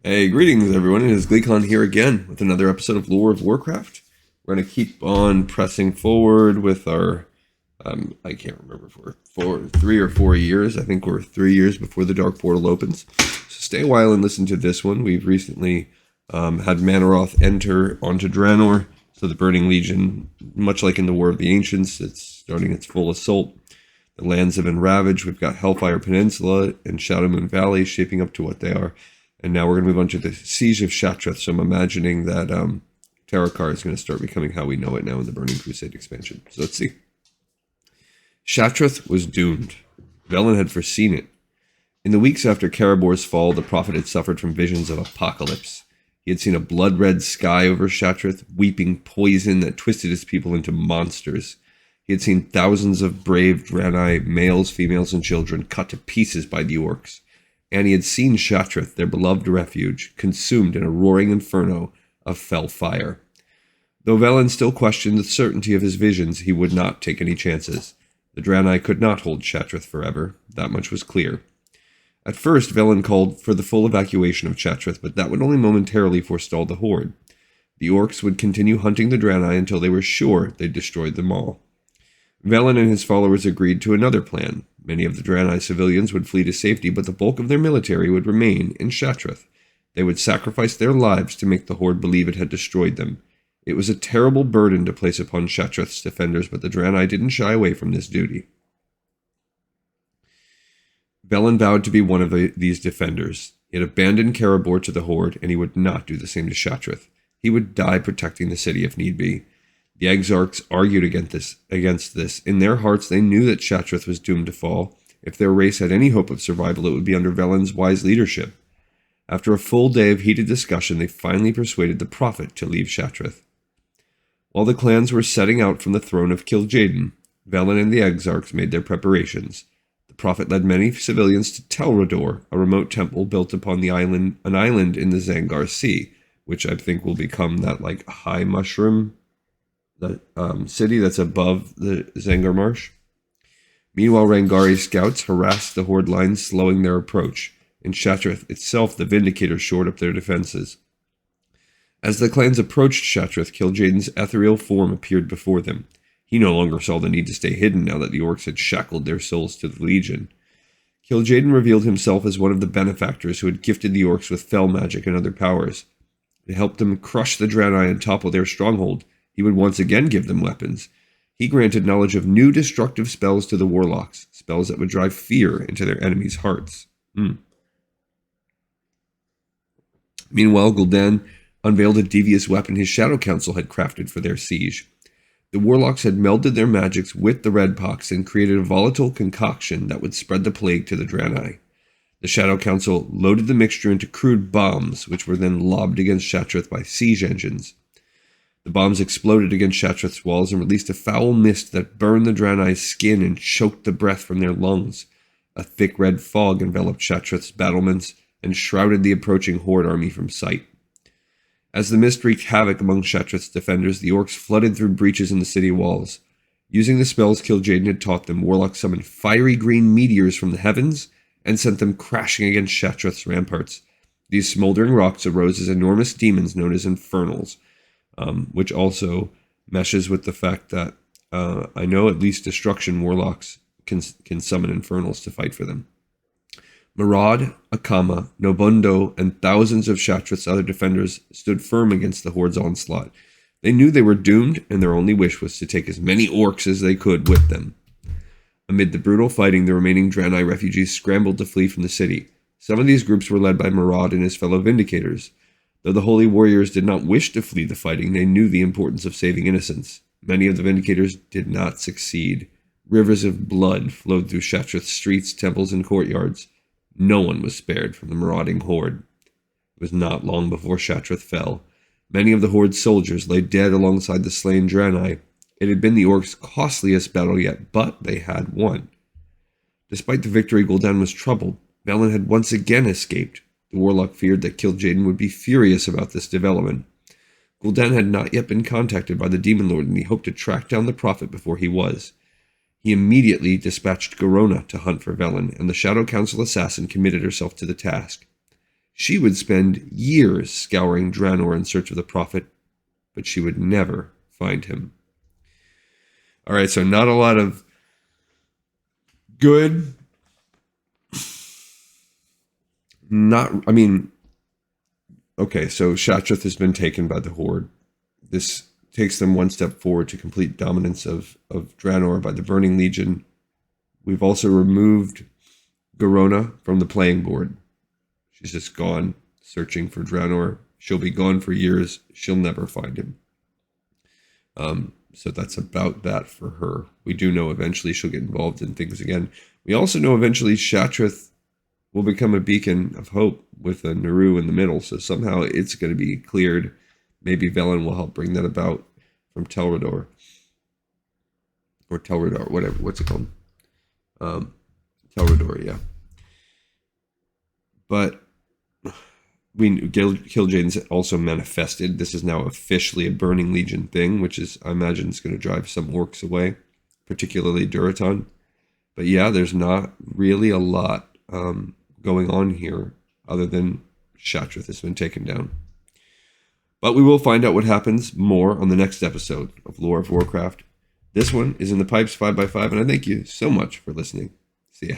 Hey, greetings everyone. It is Gleekon here again with another episode of Lore of Warcraft. We're going to keep on pressing forward with our, I can't remember, for 3 or 4 years. I think we're 3 years before the Dark Portal opens. So stay a while and listen to this one. We've recently had Manaroth enter onto Draenor. So the Burning Legion, much like in the War of the Ancients, it's starting its full assault. The lands have been ravaged. We've got Hellfire Peninsula and Shadowmoon Valley shaping up to what they are. And now we're going to move on to the Siege of Shattrath. So I'm imagining that Terakar is going to start becoming how we know it now in the Burning Crusade expansion. So let's see. Shattrath was doomed. Velen had foreseen it. In the weeks after Karabor's fall, the prophet had suffered from visions of apocalypse. He had seen a blood-red sky over Shattrath, weeping poison that twisted his people into monsters. He had seen thousands of brave Draenei, males, females, and children, cut to pieces by the orcs. And he had seen Shattrath, their beloved refuge, consumed in a roaring inferno of fell fire. Though Velen still questioned the certainty of his visions, he would not take any chances. The Draenei could not hold Shattrath forever, that much was clear. At first, Velen called for the full evacuation of Shattrath, but that would only momentarily forestall the Horde. The orcs would continue hunting the Draenei until they were sure they'd destroyed them all. Velen and his followers agreed to another plan. Many of the Draenei civilians would flee to safety, but the bulk of their military would remain in Shattrath. They would sacrifice their lives to make the Horde believe it had destroyed them. It was a terrible burden to place upon Shattrath's defenders, but the Draenei didn't shy away from this duty. Velen vowed to be one of these defenders. He had abandoned Karabor to the Horde, and he would not do the same to Shattrath. He would die protecting the city if need be. The Exarchs argued against this. In their hearts, they knew that Shattrath was doomed to fall. If their race had any hope of survival, it would be under Velen's wise leadership. After a full day of heated discussion, they finally persuaded the prophet to leave Shattrath. While the clans were setting out from the throne of Kil'jaeden, Velen and the Exarchs made their preparations. The prophet led many civilians to Tel'Rador, a remote temple built upon an island in the Zangar Sea, which I think will become that high mushroom the city that's above the Zangar Marsh. Meanwhile, Rangari scouts harassed the Horde lines, slowing their approach. In Shattrath itself, the Vindicators shored up their defenses. As the clans approached Shattrath, Kil'jaeden's ethereal form appeared before them. He no longer saw the need to stay hidden now that the orcs had shackled their souls to the Legion. Kil'jaeden revealed himself as one of the benefactors who had gifted the orcs with fell magic and other powers. To help them crush the Draenei and topple their stronghold, he would once again give them weapons. He granted knowledge of new destructive spells to the warlocks, spells that would drive fear into their enemies' hearts. Meanwhile, Gul'dan unveiled a devious weapon his Shadow Council had crafted for their siege. The warlocks had melded their magics with the Red Pox and created a volatile concoction that would spread the plague to the Draenei. The Shadow Council loaded the mixture into crude bombs, which were then lobbed against Shattrath by siege engines. The bombs exploded against Shattrath's walls and released a foul mist that burned the Draenei's skin and choked the breath from their lungs. A thick red fog enveloped Shattrath's battlements and shrouded the approaching Horde army from sight. As the mist wreaked havoc among Shattrath's defenders, the orcs flooded through breaches in the city walls. Using the spells Kil'jaeden had taught them, warlocks summoned fiery green meteors from the heavens and sent them crashing against Shattrath's ramparts. These smoldering rocks arose as enormous demons known as infernals, which also meshes with the fact that I know at least destruction warlocks can summon infernals to fight for them. Marad, Akama, Nobundo, and thousands of Shattrath's other defenders stood firm against the Horde's onslaught. They knew they were doomed, and their only wish was to take as many orcs as they could with them. Amid the brutal fighting, the remaining Draenei refugees scrambled to flee from the city. Some of these groups were led by Marad and his fellow Vindicators. Though the Holy Warriors did not wish to flee the fighting, they knew the importance of saving innocents. Many of the Vindicators did not succeed. Rivers of blood flowed through Shattrath's streets, temples, and courtyards. No one was spared from the marauding Horde. It was not long before Shattrath fell. Many of the Horde's soldiers lay dead alongside the slain Draenei. It had been the orcs' costliest battle yet, but they had won. Despite the victory, Gul'dan was troubled. Velen had once again escaped. The warlock feared that Kil'jaeden would be furious about this development. Gul'dan had not yet been contacted by the Demon Lord, and he hoped to track down the prophet before he was. He immediately dispatched Garona to hunt for Velen, and the Shadow Council assassin committed herself to the task. She would spend years scouring Draenor in search of the prophet, but she would never find him. All right, so not a lot of good. Okay, so Shattrath has been taken by the Horde. This takes them one step forward to complete dominance of Draenor by the Burning Legion. We've also removed Garona from the playing board. She's just gone searching for Draenor. She'll be gone for years. She'll never find him. So that's about that for her. We do know eventually she'll get involved in things again. We also know eventually Shattrath will become a beacon of hope with a Naru in the middle. So somehow it's going to be cleared. Maybe Velen will help bring that about from Telrador. Or Telrador, whatever. What's it called? Telrador, yeah. But Kil'jaeden's also manifested. This is now officially a Burning Legion thing, which is, I imagine, it's going to drive some orcs away, particularly Duraton. But yeah, there's not really a lot going on here other than Shattrath has been taken down. But we will find out what happens more on the next episode of Lore of Warcraft. This one is in the pipes 5x5, and I thank you so much for listening. See ya.